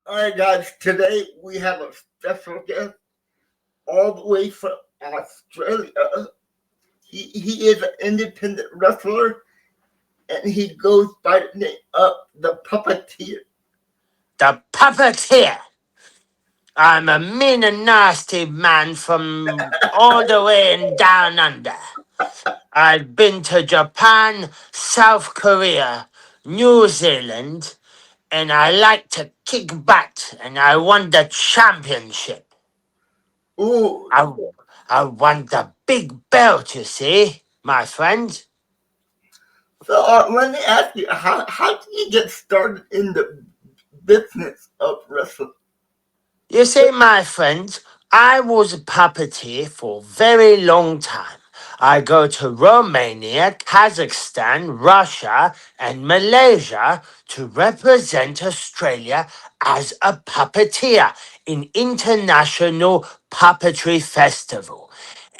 All right, guys. Today we have a special guest all the way from Australia. He is an independent wrestler, and he goes by the name of the Puppeteer. The Puppeteer. I'm a mean and nasty man from all the way and down under. I've been to Japan, South Korea, New Zealand, and I like to kick butt, and I won the championship. Ooh. I, I won the big belt, you see, my friend. So let me ask you, how did you get started in the business of wrestling? You see, my friend, I was a puppeteer for a very long time. I go to Romania, Kazakhstan, Russia, and Malaysia to represent Australia as a puppeteer in International Puppetry Festival.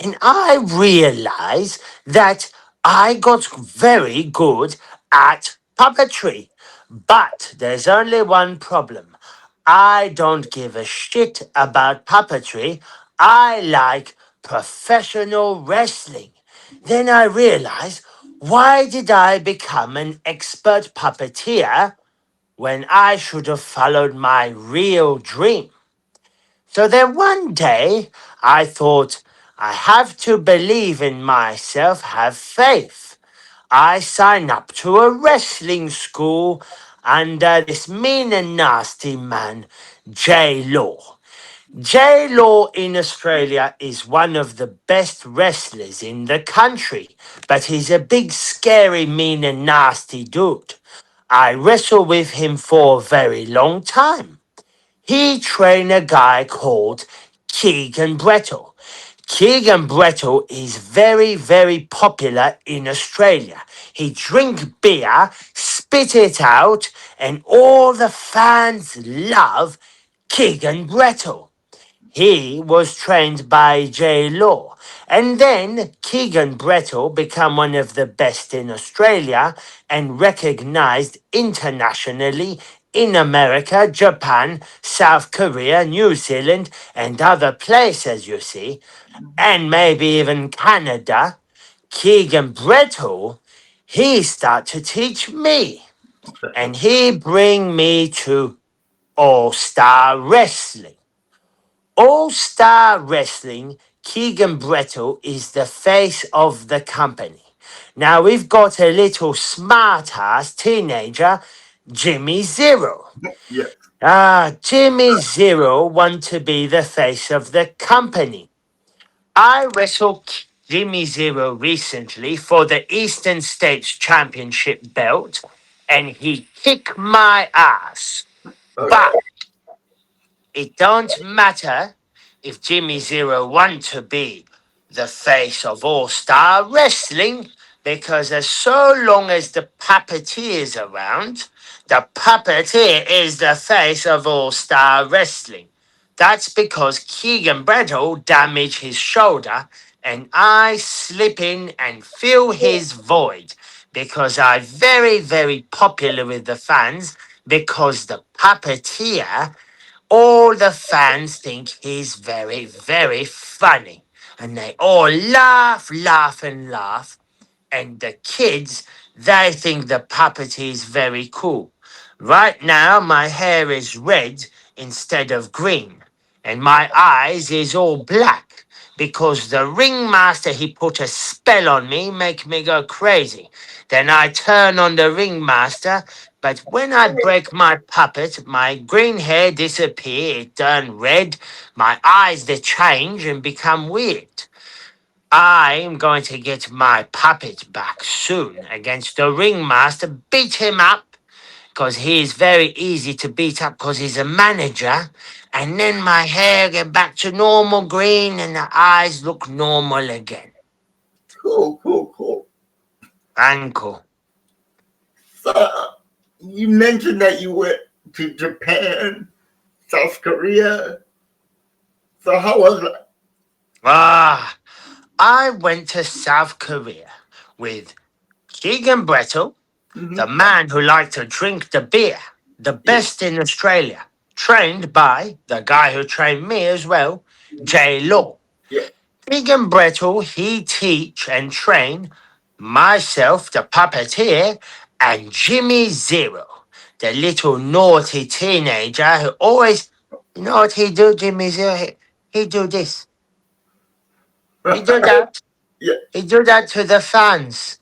And I realized that I got very good at puppetry. But there's only one problem. I don't give a shit about puppetry. I like professional wrestling. Then I realized, why did I become an expert puppeteer when I should have followed my real dream? So then one day I thought, I have to believe in myself, have faith. I signed up to a wrestling school under this mean and nasty man, J Law. J Law in Australia is one of the best wrestlers in the country, but he's a big, scary, mean, and nasty dude. I wrestled with him for a very long time. He trained a guy called Keegan Brettle. Keegan Brettle is very, very popular in Australia. He drink beer, spit it out, and all the fans love Keegan Brettle. He was trained by J Law. And then Keegan Brettle became one of the best in Australia and recognized internationally in America, Japan, South Korea, New Zealand, and other places, you see, and maybe even Canada. Keegan Brettle, he started to teach me, and he bring me to All-Star Wrestling. All Star Wrestling, Keegan Brettle is the face of the company. Now we've got a little smart ass teenager, Jimmy Zero. Yes. Jimmy Zero want to be the face of the company. I wrestled Jimmy Zero recently for the Eastern States Championship belt, and he kicked my ass. Okay. But it don't matter if Jimmy Zero want to be the face of All Star Wrestling, because as so long as the puppeteer is around, the puppeteer is the face of All Star Wrestling. That's because Keegan Brettle damaged his shoulder, and I slip in and fill his void because I'm very, very popular with the fans because the puppeteer, all the fans think he's very, very funny. And they all laugh, laugh, and laugh. And the kids, they think the puppet is very cool. Right now, my hair is red instead of green. And my eyes is all black because the ringmaster, he put a spell on me, make me go crazy. Then I turn on the ringmaster, but when I break my puppet, my green hair disappear, it turn red, my eyes they change and become weird. I'm going to get my puppet back soon against the ringmaster, beat him up, because he's very easy to beat up because he's a manager, and then my hair get back to normal green and the eyes look normal again. Cool, cool, cool. Uncle. So you mentioned that you went to Japan, South Korea. So how was it? Ah, I went to South Korea with Keegan Brettle, Mm-hmm. the man who liked to drink the beer, the Yeah. best in Australia. trained by the guy who trained me as well, J. Law. Yeah. Keegan Brettle, he teach and train myself, the puppeteer, and Jimmy Zero, the little naughty teenager who always, you know what he do, Jimmy Zero? He do this. He do that. Yeah. He do that to the fans.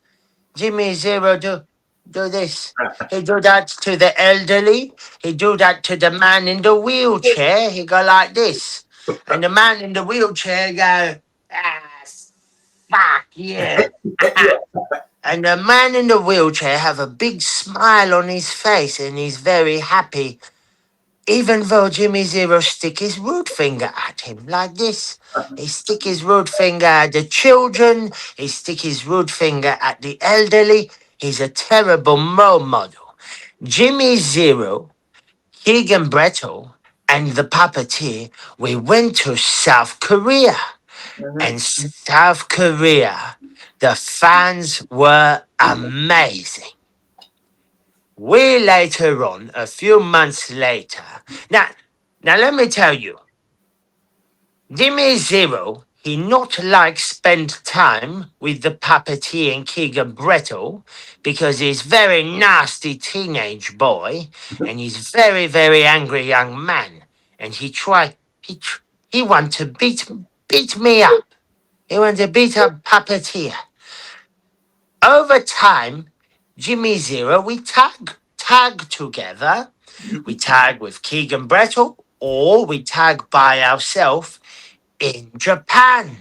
Jimmy Zero do this. He do that to the elderly. He do that to the man in the wheelchair. He go like this. And the man in the wheelchair go, ah, fuck you. Yeah. And the man in the wheelchair have a big smile on his face and he's very happy. Even though Jimmy Zero stick his rude finger at him like this. He stick his rude finger at the children. He stick his rude finger at the elderly. He's a terrible role model. Jimmy Zero, Keegan Brettle, and the puppeteer, we went to South Korea. Mhm. And South Korea, the fans were amazing. We later on, a few months later, now, now let me tell you, Jimmy Zero, he not like spend time with the puppeteer and Keegan Brettle because he's very nasty teenage boy and he's very, very angry young man. And he want to beat me up. He want to beat up puppeteer. Over time, Jimmy Zero, we tag together. We tag with Keegan Brettle or we tag by ourselves in Japan.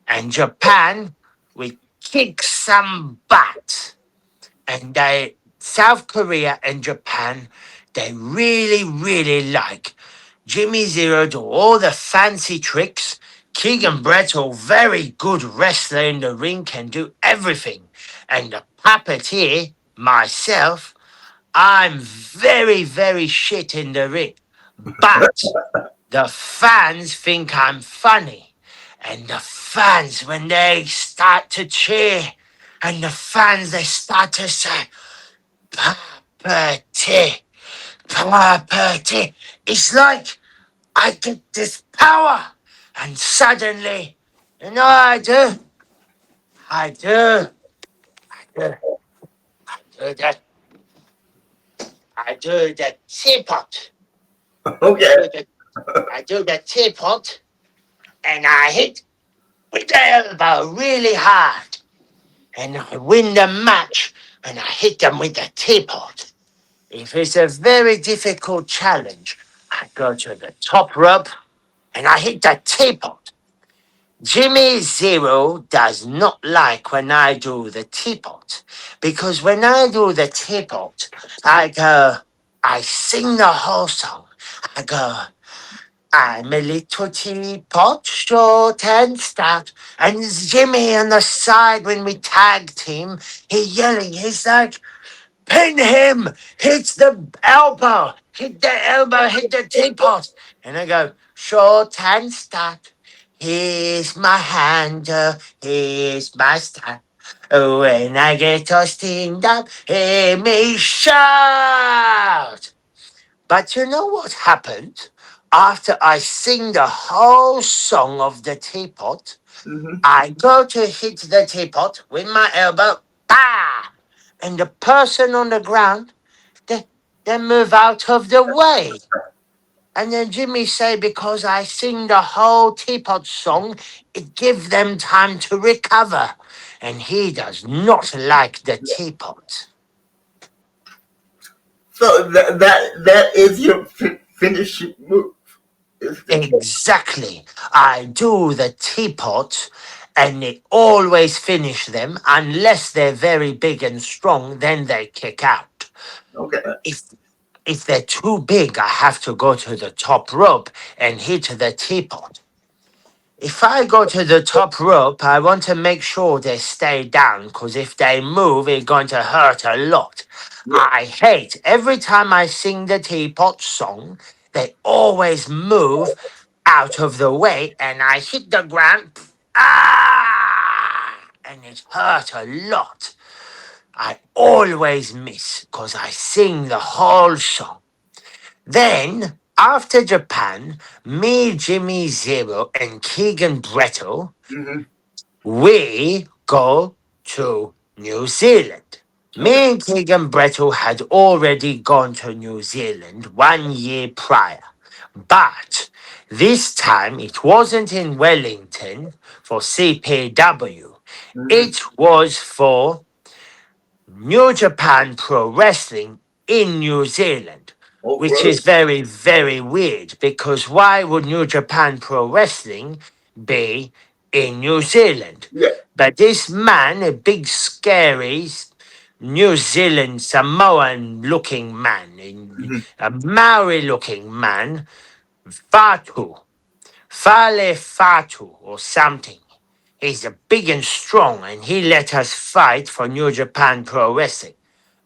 And Japan, we kick some butt. And South Korea and Japan, they really, really like Jimmy Zero do all the fancy tricks. Keegan Brettle, very good wrestler in the ring, can do everything. And the puppeteer, myself, I'm very, very shit in the ring. But the fans think I'm funny. And the fans, when they start to cheer, and the fans, they start to say, Puppeteer, Puppeteer. It's like I get this power. And suddenly, you know what I do, I do that, I do the teapot. I Okay. do the, I do the teapot, and I hit with the elbow really hard. And I win the match, and I hit them with the teapot. If it's a very difficult challenge, I go to the top rope, and I hit the teapot. Jimmy Zero does not like when I do the teapot because when I do the teapot, I sing the whole song. I go, I'm a little teapot, short and stout. And Jimmy on the side when we tag team, he yelling, he's like, pin him, hit the elbow, hit the teapot. And I go, short and stout. Here's my hand, here's my staff. When I get all steamed up, hear me shout. But you know what happened? After I sing the whole song of the teapot, Mhm. I go to hit the teapot with my elbow, bah! And the person on the ground, they move out of the way. And then Jimmy say, because I sing the whole teapot song, it gives them time to recover. And he does not like the teapot. So that is your finishing move. Is the Exactly. I do the teapot and it always finish them unless they're very big and strong, then they kick out. okay. If if they're too big, I have to go to the top rope and hit the teapot. If I go to the top rope, I want to make sure they stay down because if they move, it's going to hurt a lot. Yeah. I hate every time I sing the teapot song, they always move out of the way and I hit the ground. Ah! And it hurt a lot. I always miss because I sing the whole song. Then After Japan, me, Jimmy Zero, and Keegan Brettle, Mm-hmm. we go to New Zealand. Okay. Me and Keegan Brettle had already gone to New Zealand 1 year prior. But this time it wasn't in Wellington for CPW. Mm-hmm. It was for New Japan Pro Wrestling in New Zealand, Oh, which really? is very, very weird because why would New Japan Pro Wrestling be in New Zealand? Yeah. But this man, a big, scary New Zealand Samoan looking man, Mm-hmm. a Maori looking man, Fatu, Fale Fatu, or something. He's a big and strong, and he let us fight for New Japan Pro Wrestling.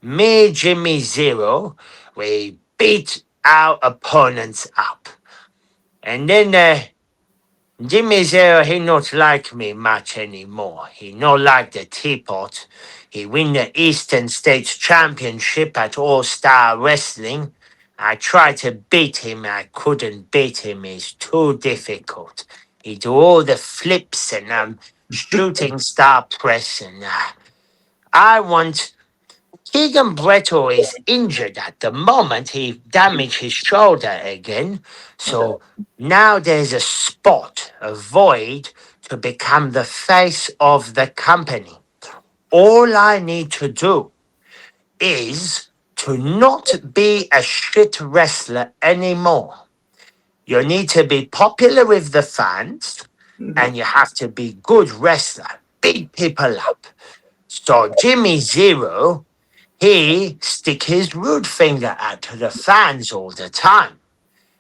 Me, Jimmy Zero, we beat our opponents up. And then Jimmy Zero, he not like me much anymore. He not like the teapot. He win the Eastern States Championship at All Star Wrestling. I tried to beat him. I couldn't beat him. It's too difficult. He do all the flips and shooting star press and I want Keegan Brettle is injured at the moment. He damaged his shoulder again. Okay. So now there's a spot, a void to become the face of the company. All I need to do is to not be a shit wrestler anymore. You need to be popular with the fans Mm-hmm. and you have to be good wrestler, beat people up. So Jimmy Zero, he stick his rude finger out to the fans all the time.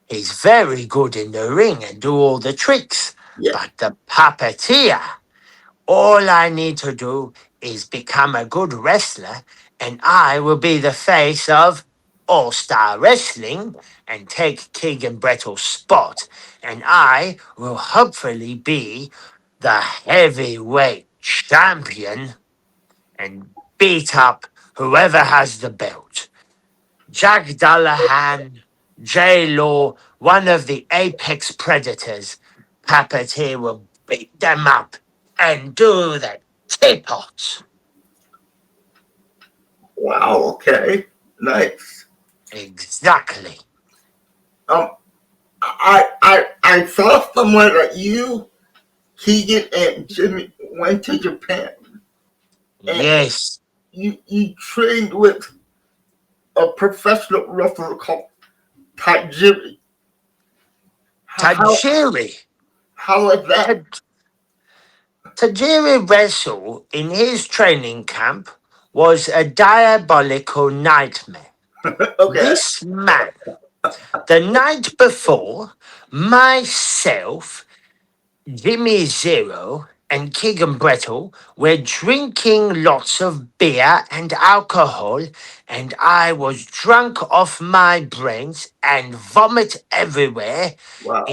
He's very good in the ring and do all the tricks. Yeah. But the puppeteer, all I need to do is become a good wrestler and I will be the face of All Star Wrestling and take Keegan Brettle's spot. And I will hopefully be the heavyweight champion and beat up whoever has the belt. Jack Dullahan, J Law, one of the apex predators, Puppeteer will beat them up and do the teapots. Wow. Okay. Nice. Exactly. Um, I saw somewhere that you, Keegan, and Jimmy went to Japan, and Yes. you trained with a professional wrestler called Tajiri. How Tajiri. how is that? Ta- Tajiri Wrestle in his training camp was a diabolical nightmare. Okay. This man, the night before, myself, Jimmy Zero, and Keegan Brettle were drinking lots of beer and alcohol, and I was drunk off my brains and vomit everywhere Wow.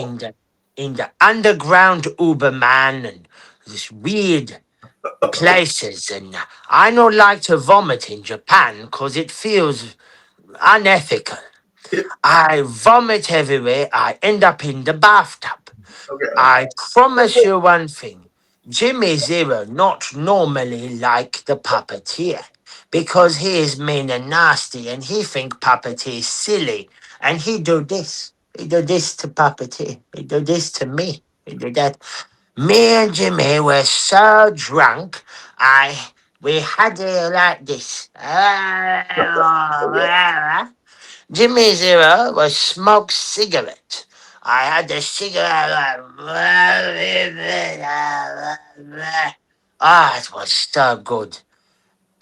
in the underground Uberman and this weird places. And I don't like to vomit in Japan because it feels unethical. I vomit everywhere. I end up in the bathtub. Okay. I promise you one thing. Jimmy Zero not normally like the puppeteer because he is mean and nasty and he think puppeteer is silly and he do this. He do this to puppeteer. He do this to me. He do that. Me and Jimmy were so drunk. We had it like this. Okay. Jimmy Zero was smoke cigarette. I had the cigarette like, ah, it was so good.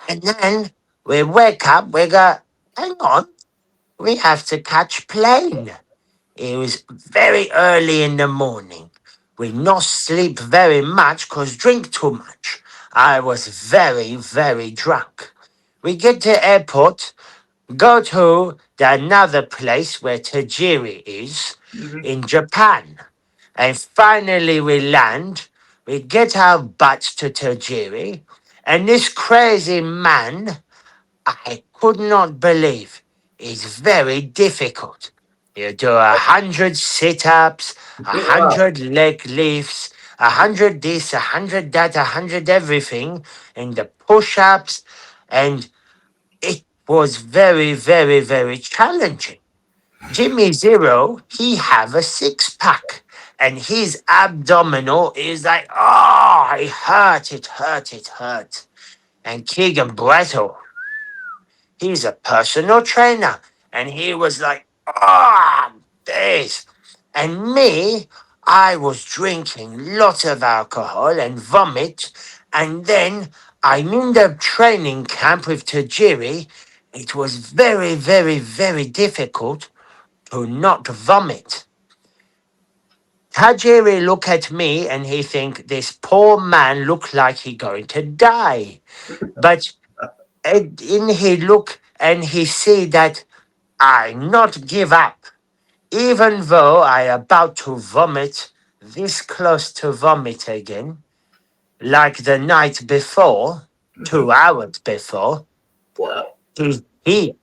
And then we wake up, we go, hang on, we have to catch plane. It was very early in the morning. We not sleep very much cause drink too much. I was very, very drunk. We get to airport, go to the another place where Tajiri is Mm-hmm. in Japan. And finally we land. We get our butts to Tajiri. And this crazy man, I could not believe, is very difficult. You do 100 sit-ups, a Wow. 100 leg lifts, 100 this, 100 that, 100 everything, and the push-ups, and it was very, very, very challenging. Jimmy Zero, he have a six-pack, and his abdominal is like, oh, it hurt, it hurt, it hurt. And Keegan Brettle, he's a personal trainer. And he was like, ah, this. And me, I was drinking lots of alcohol and vomit. And then I'm in the training camp with Tajiri. It was very, very, very difficult to not vomit. Tajiri look at me and he think this poor man look like he going to die. But in he look and he see that I not give up, even though I about to vomit, this close to vomit again, like the night before, Mhm. 2 hours before. Wow. He he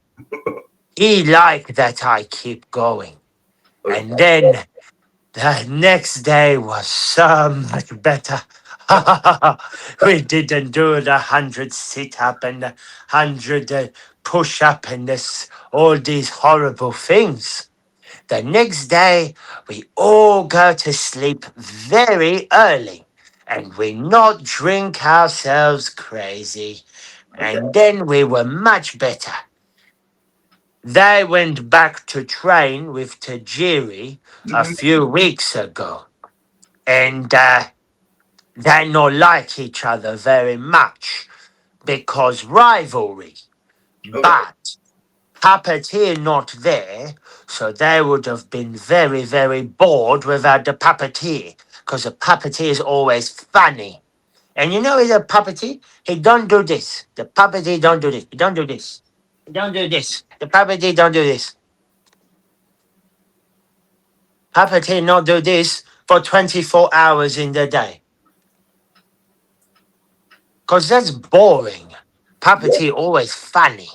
he like that I keep going, and then the next day was so much better. We didn't do the 100 sit up and the 100 push up and this all these horrible things. The next day, we all go to sleep very early and we not drink ourselves crazy. Okay. And then we were much better. They went back to train with Tajiri a Mhm. few weeks ago. And they not like each other very much because rivalry. Okay. But Puppeteer not there, so they would have been very, very bored without the Puppeteer, because the Puppeteer is always funny. And you know he's a Puppeteer? He don't do this. The Puppeteer don't do this. He don't do this. He don't do this. The Puppeteer don't do this. Puppeteer not do this for 24 hours in the day. Because that's boring. Yeah. Puppeteer always funny.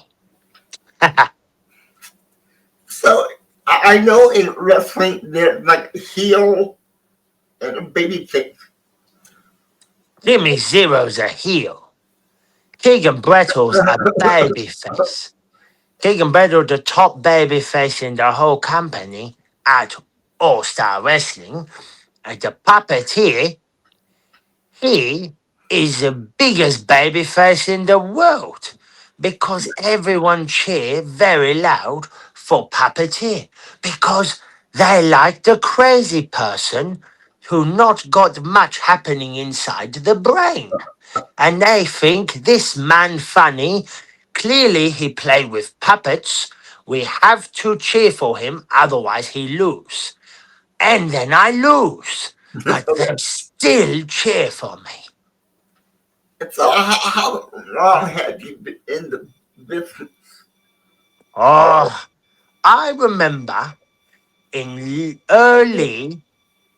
So I know in wrestling there's like heel and a baby face. Jimmy Zero's a heel. Keegan Brettle's a baby face. Keegan Brettle, the top baby face in the whole company at All Star Wrestling, and the Puppeteer, he is the biggest baby face in the world because everyone cheer very loud for Puppeteer because they like the crazy person who not got much happening inside the brain. And they think this man funny. Clearly, he played with puppets. We have to cheer for him, otherwise he lose. And then I lose, but they still cheer for me. So how long have you been in the business? Oh, I remember in early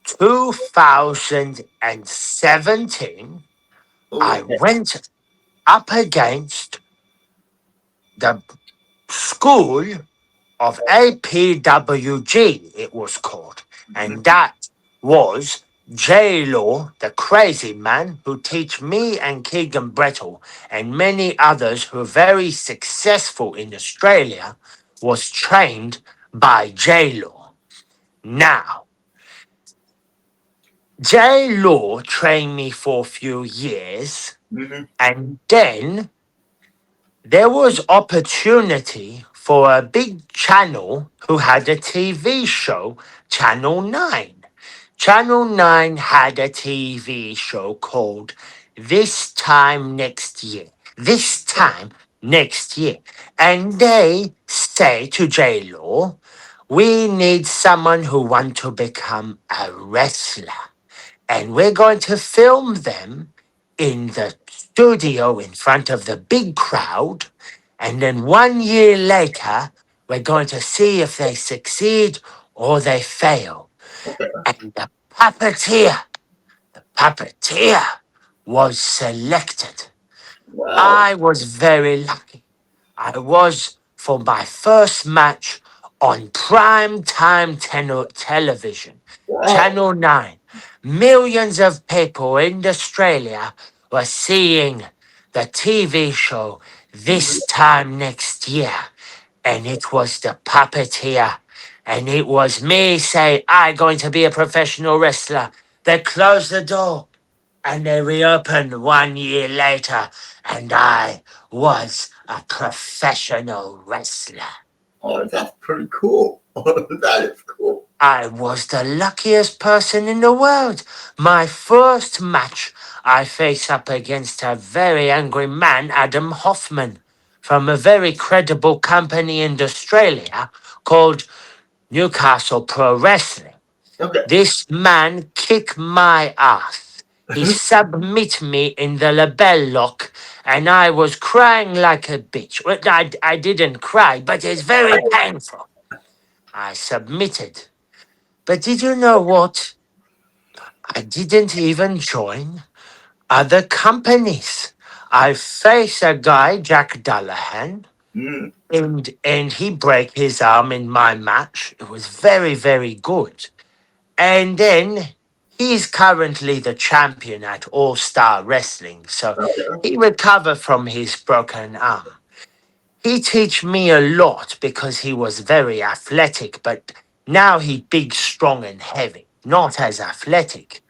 2017, Oh, I okay. went up against the school of APWG, it was called. And that was J Law, the crazy man who teach me and Keegan Brettle and many others who are very successful in Australia, was trained by J Law. Now, J Law trained me for a few years, Mm-hmm. and then there was opportunity for a big channel who had a TV show, Channel 9. Channel 9 had a TV show called This Time Next Year. This Time Next Year. And they say to J Law, we need someone who want to become a wrestler, and we're going to film them in the studio in front of the big crowd. And then 1 year later, we're going to see if they succeed or they fail. Okay. And the puppeteer was selected. Wow. I was very lucky. I was, for my first match, on prime time television, Wow. Channel 9. Millions of people in Australia were seeing the TV show this time next year. And it was the Puppeteer. And it was me saying, I'm going to be a professional wrestler. They closed the door and they reopened 1 year later, and I was a professional wrestler. Oh, that's pretty cool. That is cool. I was the luckiest person in the world. My first match, I faced up against a very angry man, Adam Hoffman, from a very credible company in Australia called Newcastle Pro Wrestling. Okay. This man kicked my ass. He submit me in the label lock, and I was crying like a bitch. Well, I didn't cry, but it's very painful. I submitted. But did you know what? I didn't even join other companies. I faced a guy, Jack Dullahan, Mm, and he broke his arm in my match. It was very, very good. And then he's currently the champion at All Star Wrestling. So okay. he recovered from his broken arm. He teach me a lot because he was very athletic, but now he big, strong, and heavy, not as athletic.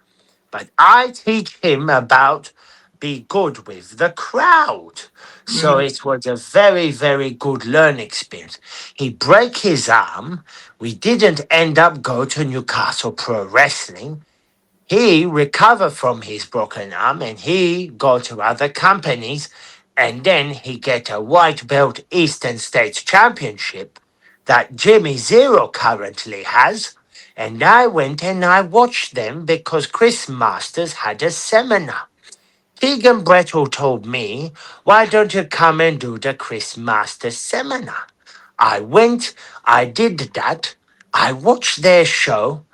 But I teach him about be good with the crowd. So Mm, it was a very, very good learning experience. He break his arm. We didn't end up go to Newcastle Pro Wrestling. He recovered from his broken arm and he go to other companies, and then he get a white belt Eastern States Championship that Jimmy Zero currently has. And I went and I watched them because Chris Masters had a seminar. Keegan Brettle told me, why don't you come and do the Chris Masters seminar? I went, I did that, I watched their show,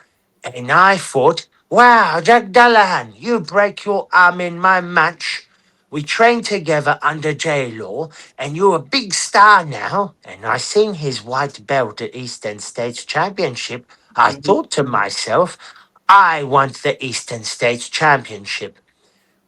and I thought, wow, Jack Dullahan, you break your arm in my match. We trained together under J Law, and you're a big star now. And I seen his white belt at Eastern States Championship. I mm, thought to myself, I want the Eastern States Championship.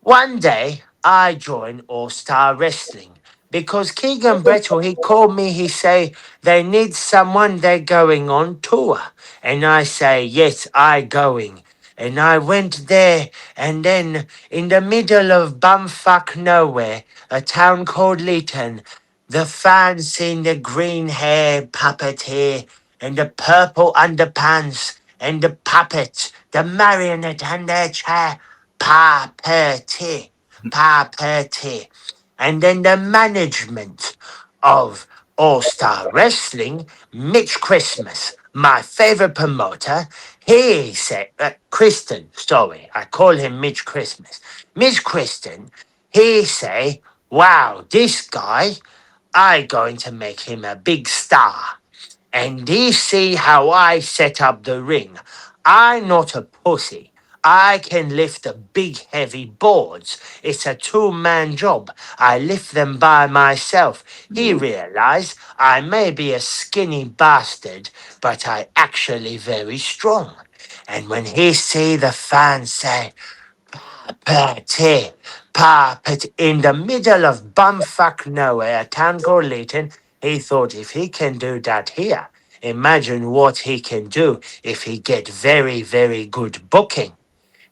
One day, I joined All Star Wrestling because Keegan Brettle, he called me, he say, they need someone, they're going on tour. And I say, yes, I going. And I went there, and then in the middle of bumfuck nowhere, a town called Leeton, the fans seen the green hair puppeteer and the purple underpants and the puppet, the marionette and their chair. Puppeteer, Puppeteer. And then the management of All Star Wrestling, Mitch Christmas, my favorite promoter, he said, Kristen, sorry, I call him Mitch Christmas. Mitch Kristen, he say, wow, this guy, I going to make him a big star. And you see how I set up the ring. I'm not a pussy. I can lift the big heavy boards. It's a two-man job. I lift them by myself. He mm. realized I may be a skinny bastard, but I actually very strong. And when he see the fans say, Puppeteer, puppet in the middle of bumfuck nowhere, a town called Leeton. He thought if he can do that here, imagine what he can do if he get very, very good booking.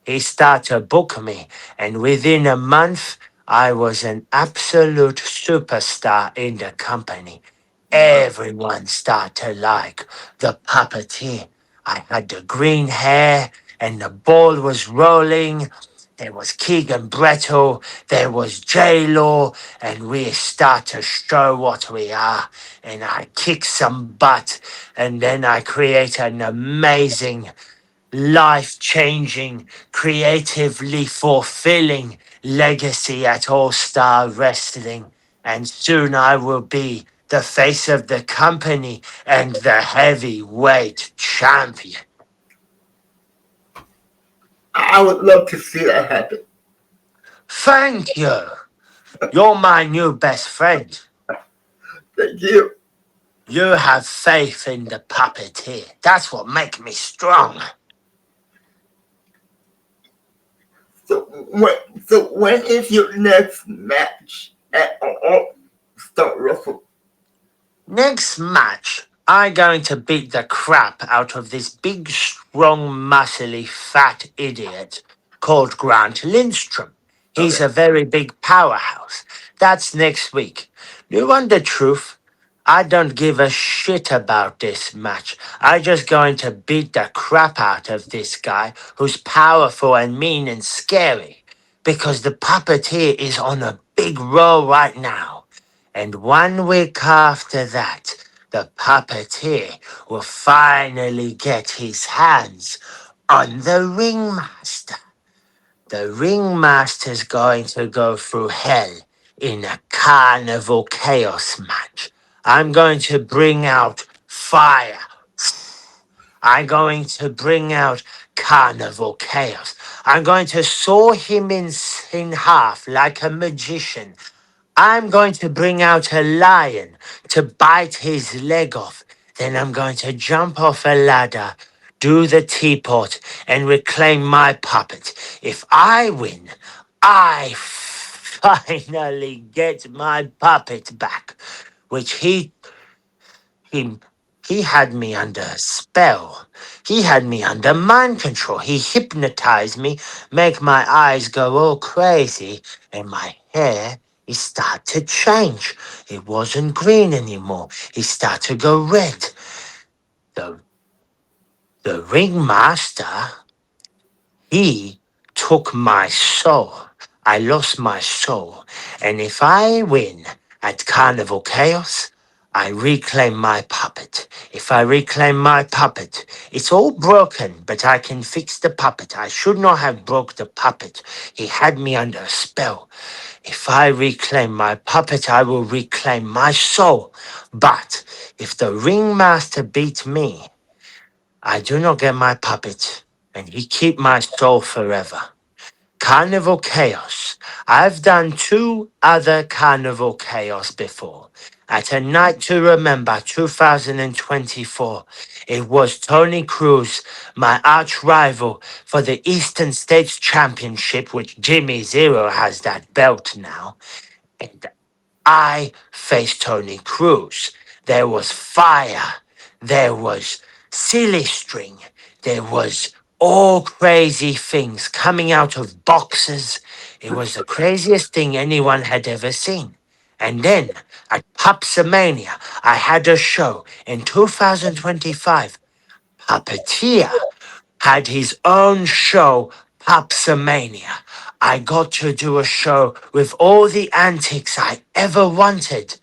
He started to book me, and within a month, I was an absolute superstar in the company. Everyone started to like the puppeteer. I had the green hair, and the ball was rolling. There was Keegan Brettle, there was J Law, and we start to show what we are. And I kick some butt, and then I create an amazing, life changing, creatively fulfilling legacy at All Star Wrestling. And soon I will be the face of the company and the heavyweight champion. I would love to see that happen. Thank you. You're my new best friend. Thank you. You have faith in the puppeteer. That's what makes me strong. So when when is your next match at all Star Russell? Next match, I'm going to beat the crap out of this big, strong, muscly, fat idiot called Grant Lindstrom. He's Okay. a very big powerhouse. That's next week. You want the truth? I don't give a shit about this match. I'm just going to beat the crap out of this guy who's powerful and mean and scary. Because the puppeteer is on a big roll right now. And 1 week after that, the puppeteer will finally get his hands on the ringmaster. The ringmaster's going to go through hell in a carnival chaos match. I'm going to bring out fire. I'm going to bring out carnival chaos. I'm going to saw him in half like a magician. I'm going to bring out a lion to bite his leg off. Then I'm going to jump off a ladder, do the teapot, and reclaim my puppet. If I win, I finally get my puppet back, which he he had me under a spell. He had me under mind control. He hypnotized me, make my eyes go all crazy, and my hair it started to change. It wasn't green anymore. It started to go red. The the ringmaster he took my soul. I lost my soul. And if I win at Carnival Chaos, I reclaim my puppet. If I reclaim my puppet, it's all broken, but I can fix the puppet. I should not have broke the puppet. He had me under a spell. If I reclaim my puppet, I will reclaim my soul. But if the ringmaster beat me, I do not get my puppet, and he keep my soul forever. Carnival Chaos. I've done two other Carnival Chaos before. At a Night to Remember 2024, it was Tony Cruz, my arch rival for the Eastern States Championship, which Jimmy Zero has that belt now. And I faced Tony Cruz. There was fire. There was silly string. There was all crazy things coming out of boxes. It was the craziest thing anyone had ever seen. And then at Pupsamania, I had a show in 2025. Puppeteer had his own show, Pupsamania. I got to do a show with all the antics I ever wanted.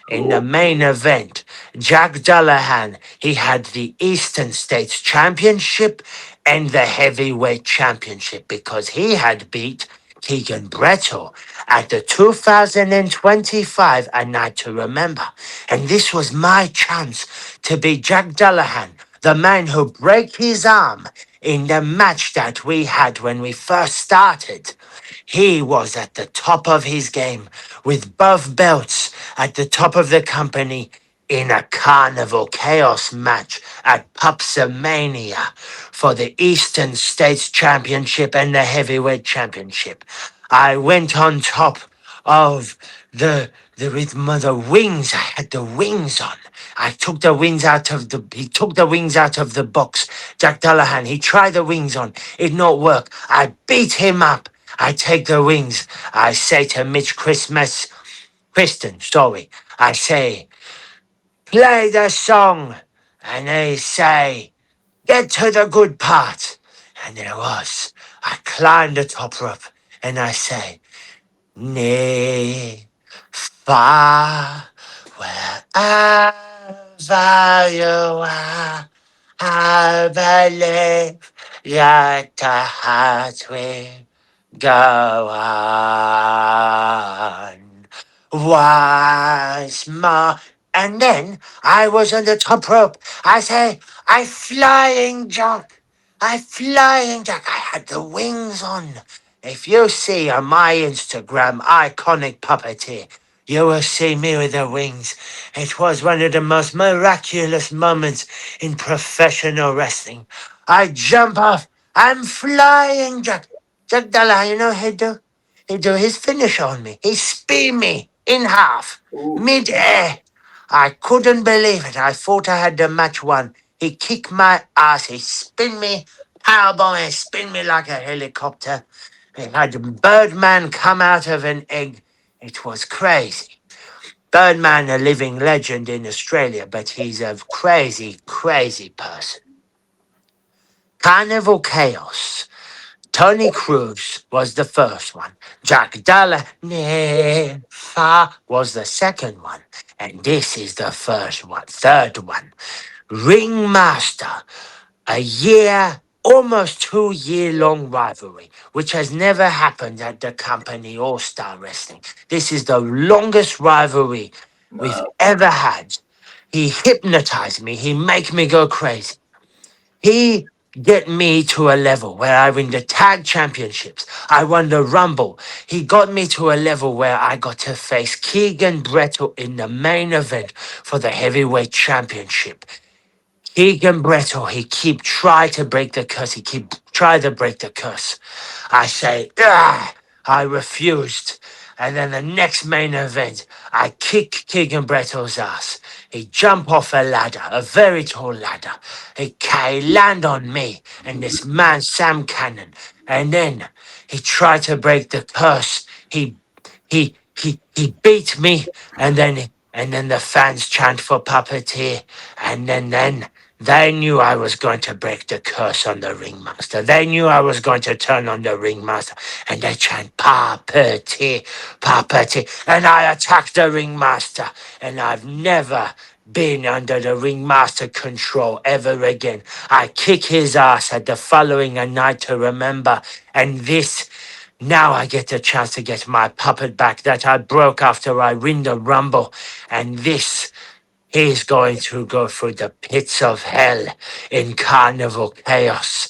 In the main event, Jack Dullahan, he had the Eastern States Championship and the Heavyweight Championship because he had beat Keegan Brettel at the 2025 A Night to Remember. And this was my chance to beat Jack Dullahan, the man who broke his arm in the match that we had when we first started. He was at the top of his game with both belts at the top of the company in a Carnival Chaos match at Pupsamania for the Eastern States Championship and the Heavyweight Championship. I went on top of the wings. I had the wings on. I took the wings out of the he took the wings out of the box. Jack Dullahan, he tried the wings on. It not work. I beat him up. I take the wings. I say to Mitch Kristen, sorry. I say, play the song. And they say, get to the good part. And there was. I climbed the top rope and I say, near, far, wherever you are, I believe that the heart will go on. Once more. And then I was on the top rope. I say, I flying jack. I flying jack. I had the wings on. If you see on my Instagram, Iconic Puppeteer, You will see me with the wings. It was one of the most miraculous moments in professional wrestling. I jump off. I'm flying, Jack. Jack Dalla, you know he do? He do his finish on me. He spear me in half, Ooh, mid-air. I couldn't believe it. I thought I had the match won. He kicked my ass. He spin me, powerbomb, and spin me like a helicopter. He had Birdman come out of an egg. It was crazy. Birdman, a living legend in Australia, but he's a crazy, crazy person. Carnival Chaos. Tony Cruz was the first one. Jack Dalla never was the second one. And this is the first one, third one. Ringmaster. A year, almost 2 year long rivalry, which has never happened at the company All Star Wrestling. This is the longest rivalry we've wow. ever had. He hypnotized me. He make me go crazy. He get me to a level where I win the tag championships. I won the Rumble. He got me to a level where I got to face Keegan Brettle in the main event for the heavyweight championship. Keegan Brettle, he keep try to break the curse. He keep try to break the curse. I say, ah, I refused. And then the next main event, I kick Keegan Brettle's ass. He jump off a ladder, a very tall ladder. He land on me and this man, Sam Cannon. And then he tried to break the curse. He beat me and then the fans chant for Puppeteer. And then they knew I was going to break the curse on the ringmaster. They knew I was going to turn on the ringmaster. And they chant Puppeteer, Puppeteer. And I attacked the ringmaster. And I've never been under the ringmaster control ever again. I kick his ass at the following night to remember. And this now I get a chance to get my puppet back that I broke after I win the rumble. And this he's going to go through the pits of hell in carnival chaos.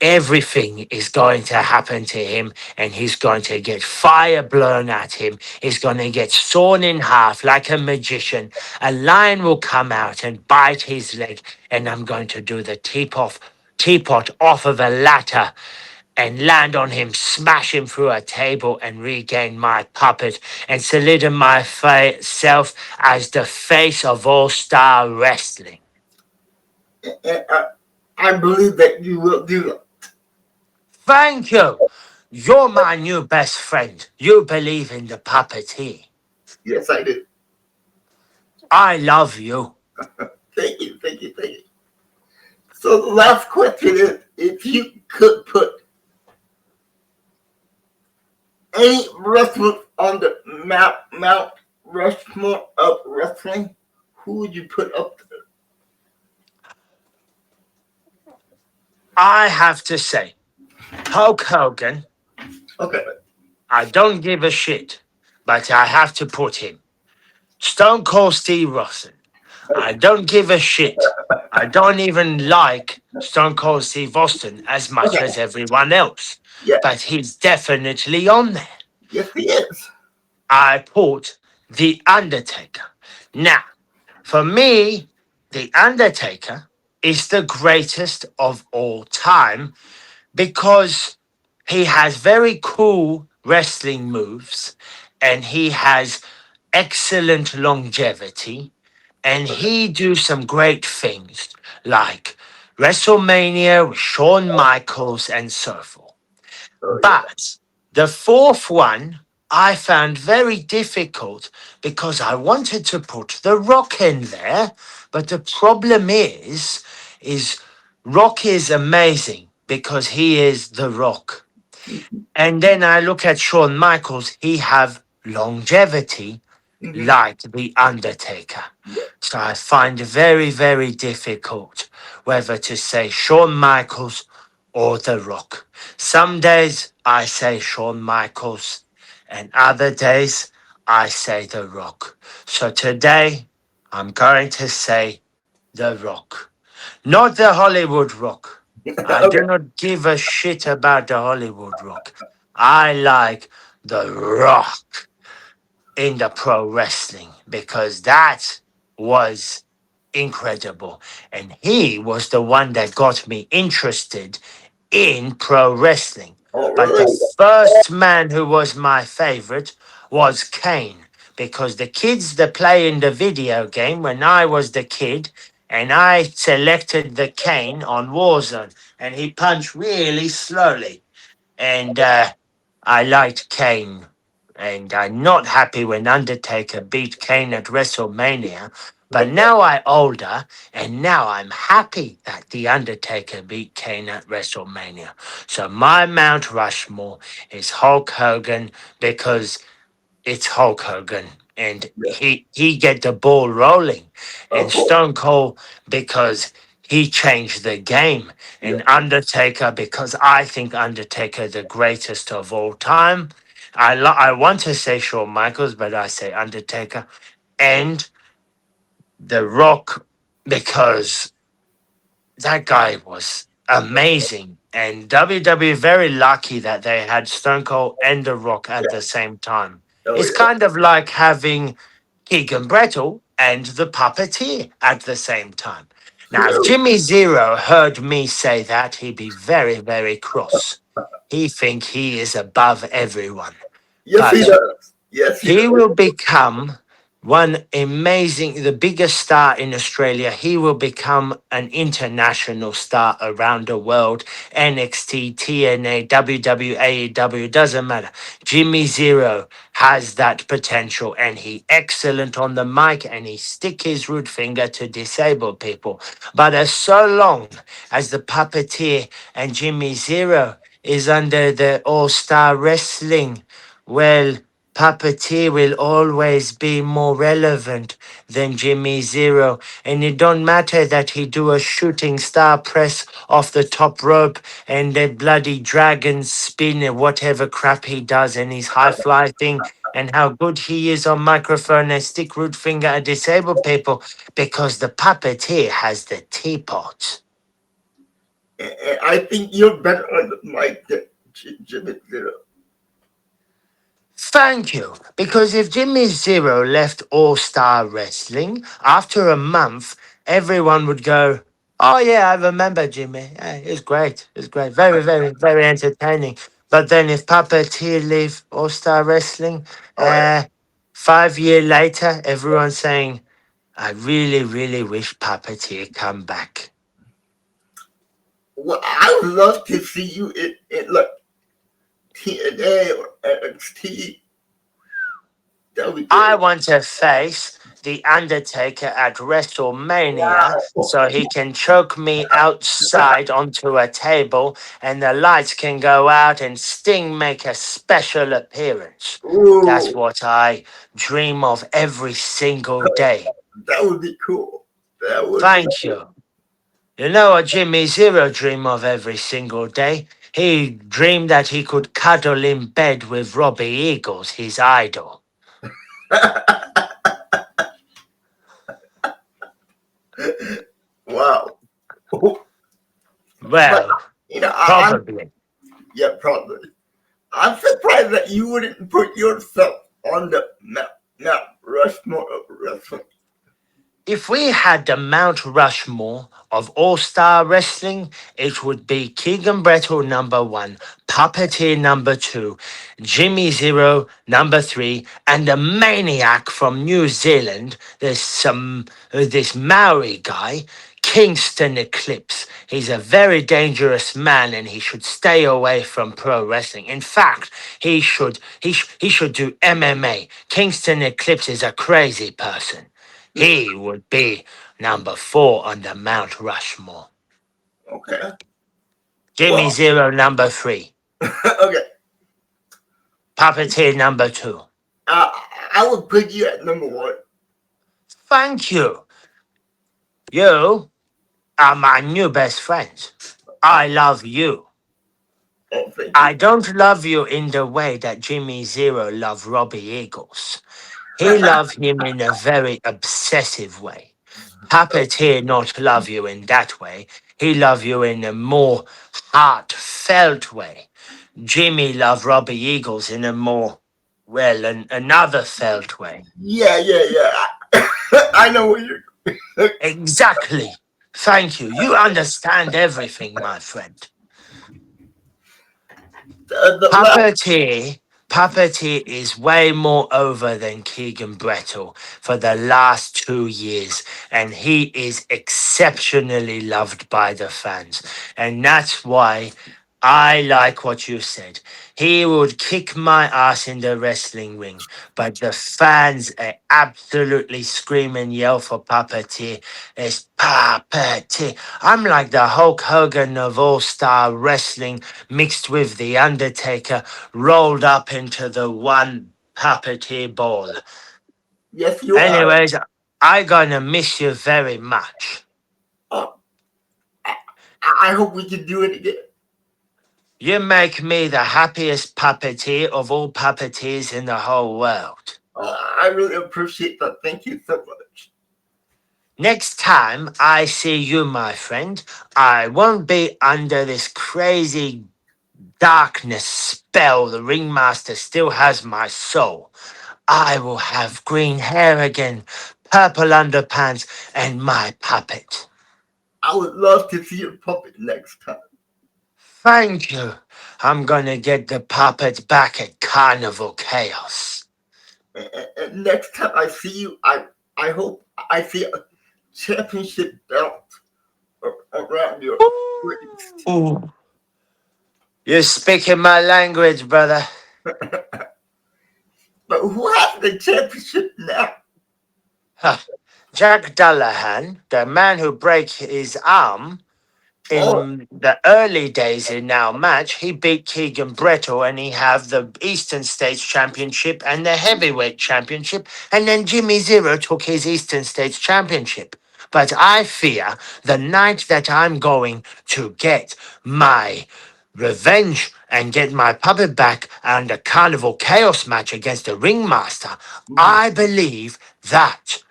Everything is going to happen to him, and he's going to get fire blown at him. He's going to get sawn in half like a magician. A lion will come out and bite his leg, and I'm going to do the teapot off of a ladder and land on him, smash him through a table, and regain my puppet and solidify myself as the face of All Star Wrestling. And I believe that you will do that. Thank you. You're my new best friend. You believe in the puppeteer. Yes, I do. I love you. Thank you, thank you, thank you. So the last question is, if you could put any wrestler on the Mount Rushmore of wrestling, who would you put up there? I have to say, Hulk Hogan, Okay, I don't give a shit, but I have to put him. Stone Cold Steve Austin. I don't give a shit. I don't even like Stone Cold Steve Austin as much okay, as everyone else, yeah, but he's definitely on there. yes, he is. I put The Undertaker. Now, for me, The Undertaker is the greatest of all time because he has very cool wrestling moves and he has excellent longevity and Okay, he do some great things like WrestleMania with Shawn Michaels and so forth. oh yeah, But the fourth one I found very difficult because I wanted to put The Rock in there, but the problem is Rock is amazing because he is The Rock. And then I look at Shawn Michaels, he have longevity mm-hmm. like The Undertaker. Yeah, So I find it very, very difficult whether to say Shawn Michaels or The Rock. Some days I say Shawn Michaels, and other days I say The Rock. So today I'm going to say The Rock, not the Hollywood Rock. I do okay, not give a shit about the Hollywood Rock. I like The Rock. in the pro wrestling because that was incredible. And he was the one that got me interested in pro wrestling. Oh, But the really? first man who was my favorite was Kane because the kids that play in the video game when I was the kid and I selected the Kane on Warzone and he punched really slowly and I liked Kane. And I'm not happy when Undertaker beat Kane at WrestleMania. But now I'm older, and now I'm happy that The Undertaker beat Kane at WrestleMania. So my Mount Rushmore is Hulk Hogan because it's Hulk Hogan and Yeah, he get the ball rolling, and of course. Stone Cold because he changed the game, Yeah, and Undertaker because I think Undertaker the greatest of all time. I want to say Shawn Michaels, but I say Undertaker, and The Rock because that guy was amazing. And WWE very lucky that they had Stone Cold and The Rock at yeah. the same time. Oh, It's yeah. kind of like having Keegan Brettle and the Puppeteer at the same time. Now, if True. Jimmy Zero heard me say that, he'd be very, very cross. He think he is above everyone. Yes, he But does. Yes, he he does. will become one amazing, the biggest star in Australia. He will become an international star around the world. NXT, TNA, WWE, AEW, doesn't matter. Jimmy Zero has that potential and he excellent on the mic and he stick his root finger to disable people. But as so long as the puppeteer and Jimmy Zero is under the all-star wrestling, well, Puppeteer will always be more relevant than Jimmy Zero, and it don't matter that he do a shooting star press off the top rope and a bloody dragon spin or whatever crap he does and his high fly thing and how good he is on microphone and stick root finger and disable people because the puppeteer has the teapot. And I think you're better on the mic than Jimmy Zero. Thank you. Because if Jimmy Zero left All Star Wrestling, after a month, everyone would go, "Oh, yeah, I remember Jimmy. Yeah, it was great. It was great. Very, very, very entertaining." But then if Puppeteer leave All Star Wrestling, Oh, yeah. 5 years later, everyone's saying, "I really, really wish Puppeteer come back." Well, I would love to see you in like TNA or NXT. That would be I great. want to face The Undertaker at WrestleMania Wow. so he can choke me outside onto a table and the lights can go out and Sting make a special appearance. That's Ooh, what I dream of every single day. that would be cool. That would be Thank cool. you. You know what Jimmy Zero dream of every single day? He dreamed that he could cuddle in bed with Robbie Eagles, his idol. Wow. But Well, I'm probably. yeah, probably. I'm surprised that you wouldn't put yourself on the Mount Rushmore of wrestling. If we had the Mount Rushmore of All Star Wrestling, it would be Keegan Brettle number one, Puppeteer number two, Jimmy Zero number three, and the maniac from New Zealand. There's this Maori guy, Kingston Eclipse. He's a very dangerous man, and he should stay away from pro wrestling. In fact, he should do MMA. Kingston Eclipse is a crazy person. He would be number four on the Mount Rushmore. Okay. Jimmy Well, Zero number three. okay. Puppeteer number two. Uh, I would put you at number one. Thank you. You are my new best friend. Uh, I love you. oh, thank I you. don't love you in the way that Jimmy Zero loved Robbie Eagles. He loved him in a very obsessive way. Puppeteer not love you in that way. He love you in a more heartfelt way. Jimmy loved Robbie Eagles in a more Well, another felt way. Yeah. I know what you're. Exactly. Thank you. You understand everything, my friend. The last. Puppeteer, Puppeteer is way more over than Keegan Brettle for the last 2 years, and he is exceptionally loved by the fans. And that's why I like what you said. He would kick my ass in the wrestling ring, but the fans absolutely scream and yell for Puppeteer. It's Puppeteer. I'm like the Hulk Hogan of all star wrestling mixed with the Undertaker rolled up into the one Puppeteer ball. Yes, you are. Anyways, I gonna miss you very much. Uh, I, I hope we can do it again. You make me the happiest puppeteer of all puppeteers in the whole world. I really appreciate that. Thank you so much. Next time I see you, my friend, I won't be under this crazy darkness spell. The ringmaster still has my soul. I will have green hair again, purple underpants, and my puppet. I would love to see your puppet next time. Thank you. I'm gonna get the puppet back at Carnival Chaos. And next time I see you, I hope I see a championship belt around your waist. Ooh. You're speaking my language, brother. But who has the championship now? Huh. Jack Dullahan, the man who broke his arm Oh, in the early days in our match, he beat Keegan Brettle and he have the Eastern States Championship and the Heavyweight Championship, and then Jimmy Zero took his Eastern States Championship. But I fear the night that I'm going to get my revenge and get my puppet back and a Carnival Chaos match against the Ringmaster, I believe that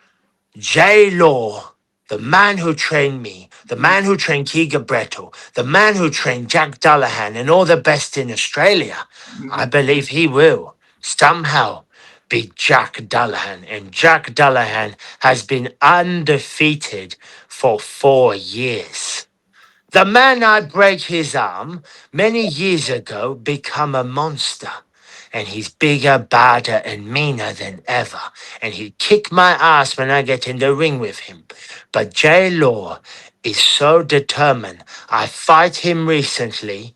J Law, the man who trained me, the man who trained Keegan Brettle, the man who trained Jack Dullahan and all the best in Australia, I believe he will somehow beat Jack Dullahan. And Jack Dullahan has been undefeated for 4 years. The man I break his arm many years ago become a monster. And he's bigger, badder, and meaner than ever. And he'd kick my ass when I get in the ring with him. But J Law is so determined. I fight him recently.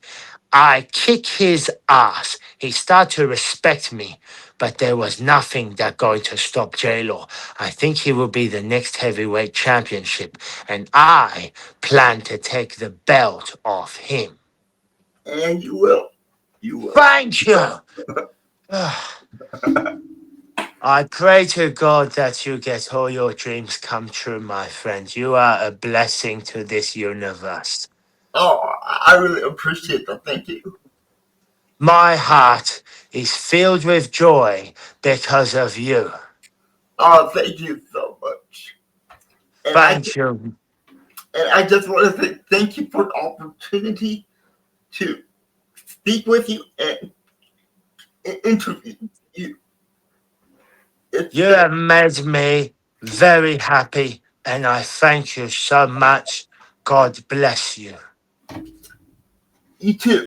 I kick his ass. He started to respect me. But there was nothing that going to stop J Law. I think he will be the next heavyweight championship. And I plan to take the belt off him. and you will. You will. Thank you. I pray to God that you get all your dreams come true, my friend. You are a blessing to this universe. Oh, I really appreciate that. Thank you. My heart is filled with joy because of you. Oh, thank you so much. And Thank you. I just want to say thank you for the opportunity to speak with you and interview you. It's You been have made me very happy, and I thank you so much. God bless you. you too.